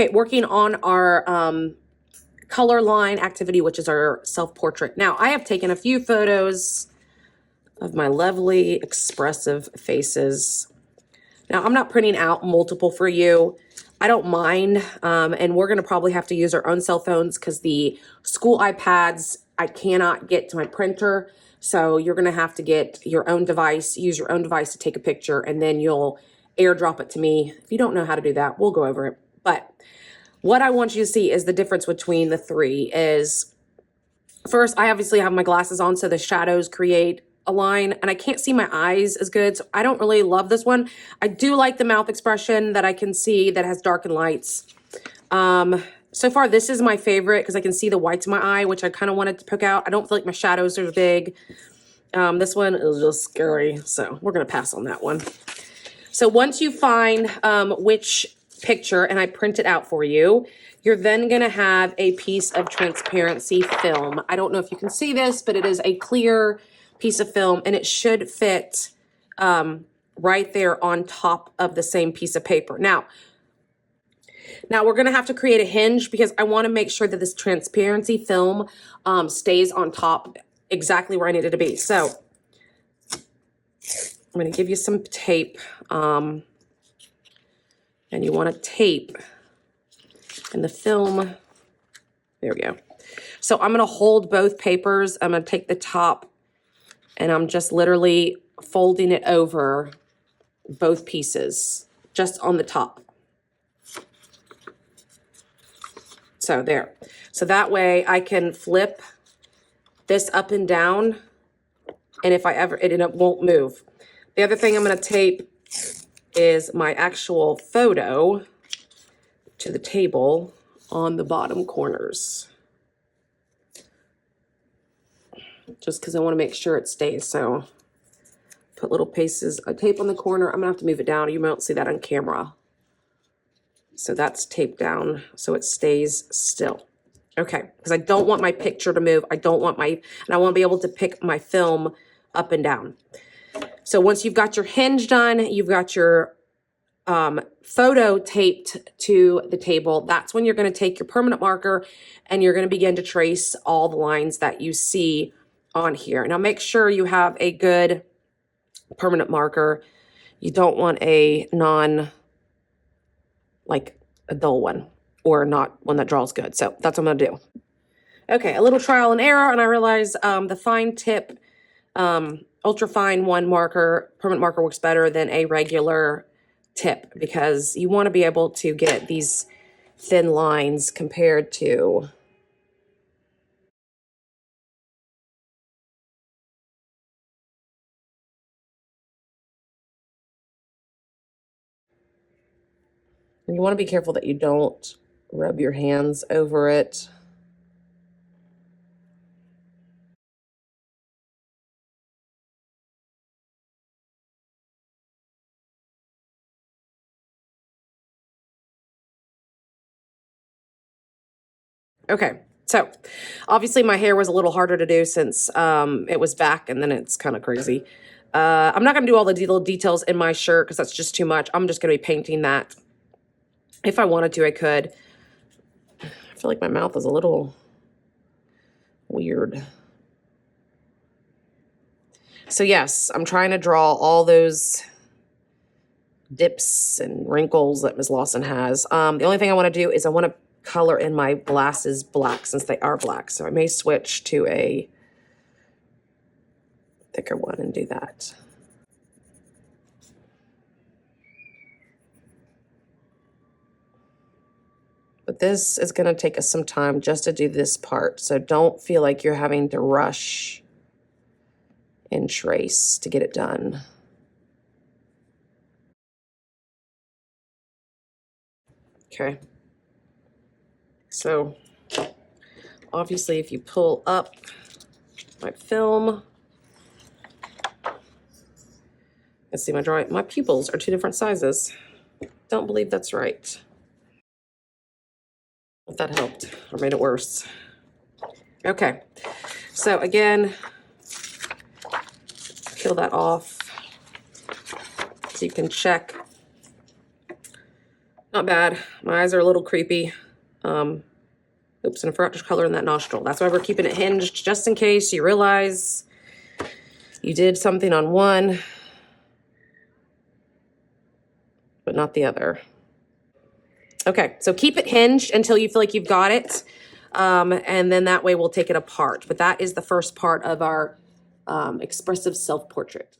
Okay, working on our color line activity, which is our self-portrait. Now, I have taken a few photos of my lovely expressive faces. Now, I'm not printing out multiple for you. I don't mind, and we're gonna probably have to use our own cell phones because the school iPads, I cannot get to my printer. So you're gonna have to get your own device, use your own device to take a picture, and then you'll airdrop it to me. If you don't know how to do that, we'll go over it. But what I want you to see is the difference between the three is, first, I obviously have my glasses on, so the shadows create a line, and I can't see my eyes as good, so I don't really love this one. I do like the mouth expression that I can see that has darkened lights. So far, this is my favorite because I can see the whites of my eye, which I kind of wanted to pick out. I don't feel like my shadows are big. This one is just scary, so we're going to pass on that one. So once you find which picture, and I print it out for you, you're then going to have a piece of transparency film. I don't know if you can see this, but it is a clear piece of film, and it should fit right there on top of the same piece of paper. Now we're going to have to create a hinge because I want to make sure that this transparency film stays on top exactly where I need it to be. So I'm going to give you some tape, and you want to tape and the film. There we go. So I'm going to hold both papers. I'm going to take the top, and I'm just literally folding it over both pieces, just on the top. So there. So that way I can flip this up and down, and if I ever, it won't move. The other thing I'm going to tape is my actual photo to the table on the bottom corners, just because I want to make sure it stays. So put little pieces of tape on the corner. I'm gonna have to move it down. You won't see that on camera. So that's taped down so it stays still. Okay, because I don't want my picture to move. I want to be able to pick my film up and down. So once you've got your hinge done, you've got your photo taped to the table, that's when you're going to take your permanent marker and you're going to begin to trace all the lines that you see on here. Now make sure you have a good permanent marker. You don't want a like a dull one, or not one that draws good. So that's what I'm going to do. Okay, a little trial and error, and I realize the fine tip, ultra fine one marker, permanent marker works better than a regular tip because you want to be able to get these thin lines compared to and you want to be careful that you don't rub your hands over it. Okay, so obviously my hair was a little harder to do since it was back, and then it's kind of crazy. I'm not going to do all the little details in my shirt because that's just too much. I'm just going to be painting that. If I wanted to, I could. I feel like my mouth is a little weird. So yes, I'm trying to draw all those dips and wrinkles that Ms. Lawson has. The only thing I want to do is I want to color in my glasses black since they are black. So I may switch to a thicker one and do that. But this is going to take us some time just to do this part. So don't feel like you're having to rush and trace to get it done. Okay. So obviously if you pull up my film, let's see my drawing. My pupils are 2 different sizes. Don't believe that's right. If that helped or made it worse. Okay, so again, peel that off so you can check Not bad. My eyes are a little creepy. Oops, and I forgot to color in that nostril. That's why we're keeping it hinged, just in case you realize you did something on one, but not the other. Okay, so keep it hinged until you feel like you've got it. And then that way we'll take it apart. But that is the first part of our expressive self-portrait.